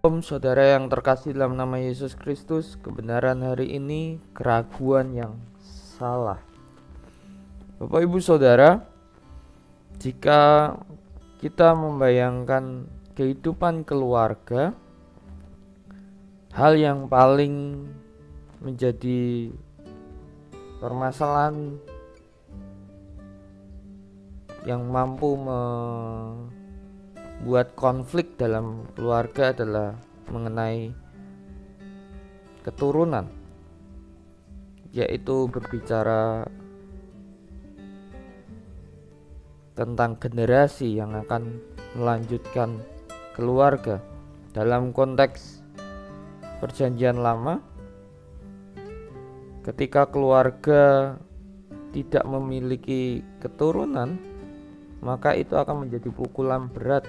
Shalom saudara yang terkasih dalam nama Yesus Kristus. Kebenaran hari ini, keraguan yang salah. Bapak ibu saudara, jika kita membayangkan kehidupan keluarga, hal yang paling menjadi permasalahan yang mampu membuat konflik dalam keluarga adalah mengenai keturunan, yaitu berbicara tentang generasi yang akan melanjutkan keluarga. Dalam konteks Perjanjian Lama, ketika keluarga tidak memiliki keturunan, maka itu akan menjadi pukulan berat.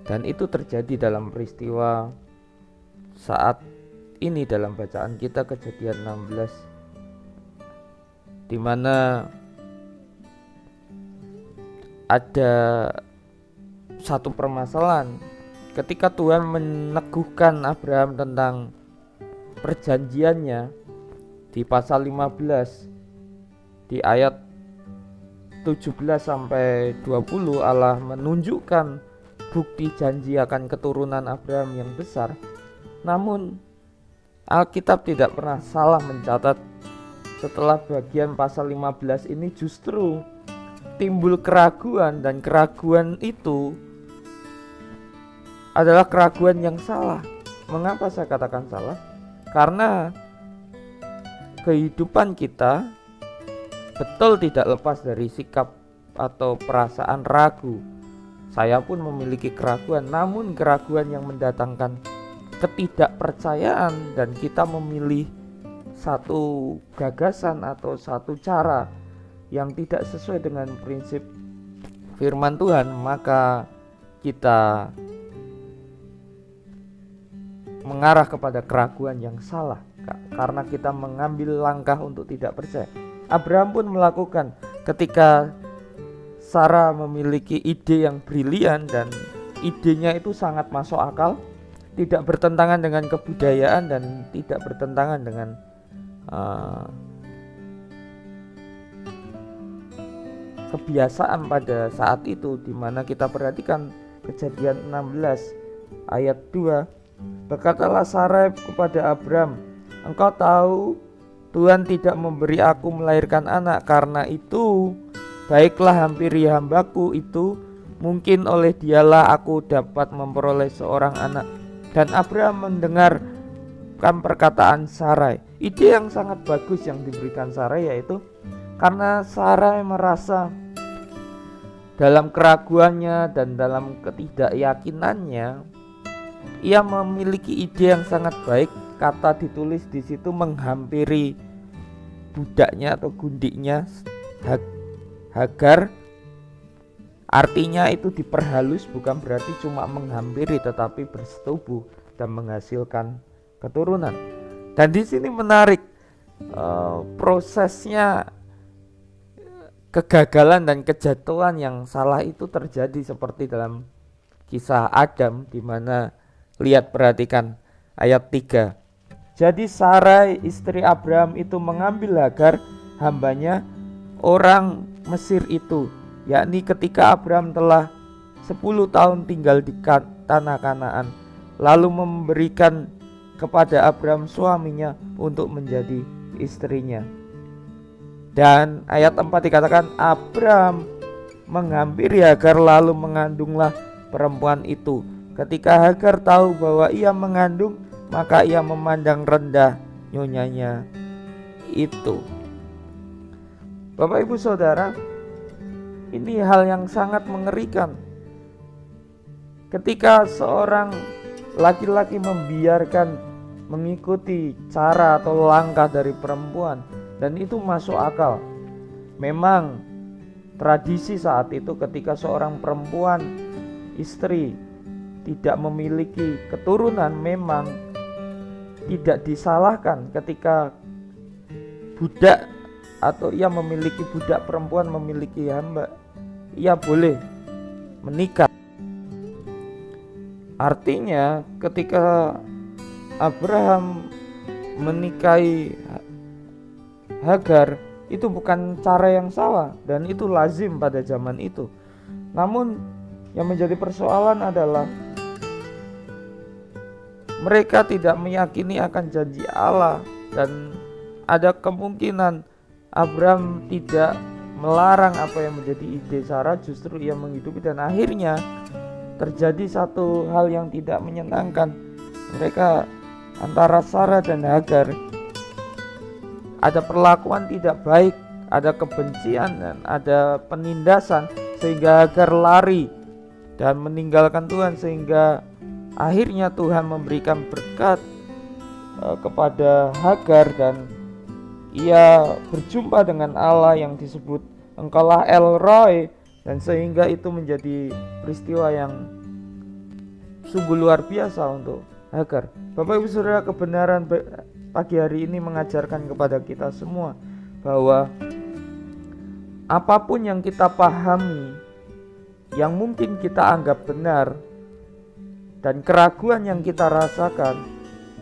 Dan itu terjadi dalam peristiwa saat ini dalam bacaan kita, Kejadian 16, di mana ada satu permasalahan ketika Tuhan meneguhkan Abraham tentang perjanjiannya. Di pasal 15 di ayat 17 sampai 20 Allah menunjukkan bukti janji akan keturunan Abraham yang besar. Namun Alkitab tidak pernah salah mencatat setelah bagian pasal 15 ini justru timbul keraguan, dan keraguan itu adalah keraguan yang salah. Mengapa saya katakan salah? Karena kehidupan kita betul tidak lepas dari sikap atau perasaan ragu. Saya pun memiliki keraguan, namun keraguan yang mendatangkan ketidakpercayaan, dan kita memilih satu gagasan atau satu cara yang tidak sesuai dengan prinsip firman Tuhan, maka kita mengarah kepada keraguan yang salah karena kita mengambil langkah untuk tidak percaya. Abraham pun melakukan ketika Sarah memiliki ide yang brilian, dan idenya itu sangat masuk akal, tidak bertentangan dengan kebudayaan dan tidak bertentangan dengan kebiasaan pada saat itu, di mana kita perhatikan Kejadian 16 ayat 2. Berkatalah Sarai kepada Abraham, "Engkau tahu Tuhan tidak memberi aku melahirkan anak, karena itu baiklah hampiri hambaku itu, mungkin oleh dialah aku dapat memperoleh seorang anak." Dan Abraham mendengarkan perkataan Sarai. Ide yang sangat bagus yang diberikan Sarai, yaitu karena Sarai merasa dalam keraguannya dan dalam ketidakyakinannya, ia memiliki ide yang sangat baik. Kata ditulis di situ menghampiri budaknya atau gundiknya Hagar. Artinya itu diperhalus, bukan berarti cuma menghampiri, tetapi bersetubuh dan menghasilkan keturunan. Dan di sini menarik, prosesnya kegagalan dan kejatuhan yang salah itu terjadi seperti dalam kisah Adam, di mana perhatikan ayat 3. Jadi Sarai istri Abraham itu mengambil Hagar hambanya orang Mesir itu, yakni ketika Abraham telah 10 tahun tinggal di tanah Kanaan, lalu memberikan kepada Abraham suaminya untuk menjadi istrinya. Dan ayat 4 dikatakan Abraham menghampiri Hagar lalu mengandunglah perempuan itu. Ketika Hagar tahu bahwa ia mengandung, maka ia memandang rendah nyonyanya itu. Bapak ibu saudara, ini hal yang sangat mengerikan. Ketika seorang laki-laki membiarkan mengikuti cara atau langkah dari perempuan, dan itu masuk akal. Memang tradisi saat itu ketika seorang perempuan istri tidak memiliki keturunan, memang tidak disalahkan ketika budak atau ia memiliki budak perempuan memiliki hamba, ia boleh menikah. Artinya ketika Abraham menikahi Hagar, itu bukan cara yang salah dan itu lazim pada zaman itu. Namun yang menjadi persoalan adalah mereka tidak meyakini akan janji Allah, dan ada kemungkinan Abraham tidak melarang apa yang menjadi ide Sarah, justru ia menghidupi, dan akhirnya terjadi satu hal yang tidak menyenangkan. Mereka antara Sarah dan Hagar ada perlakuan tidak baik, ada kebencian dan ada penindasan, sehingga Hagar lari dan meninggalkan Tuhan, sehingga akhirnya Tuhan memberikan berkat kepada Hagar dan ia berjumpa dengan Allah yang disebut Engkaulah El Roi, dan sehingga itu menjadi peristiwa yang sungguh luar biasa untuk Hagar. Bapak Ibu Saudara, kebenaran pagi hari ini mengajarkan kepada kita semua bahwa apapun yang kita pahami, yang mungkin kita anggap benar, dan keraguan yang kita rasakan,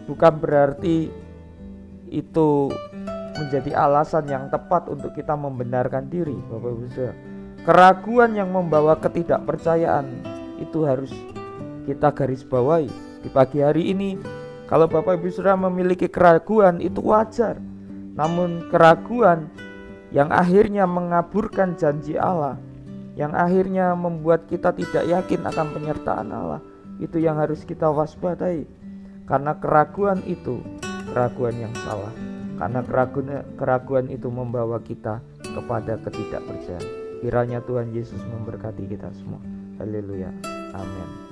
bukan berarti itu menjadi alasan yang tepat untuk kita membenarkan diri. Bapak Ibu Saudara, keraguan yang membawa ketidakpercayaan itu harus kita garis bawahi. Di pagi hari ini, kalau Bapak Ibu Saudara memiliki keraguan, itu wajar. Namun keraguan yang akhirnya mengaburkan janji Allah, yang akhirnya membuat kita tidak yakin akan penyertaan Allah, itu yang harus kita waspadai. Karena keraguan itu keraguan yang salah. Karena keraguan itu membawa kita kepada ketidakpercayaan. Kiranya Tuhan Yesus memberkati kita semua. Haleluya. Amin.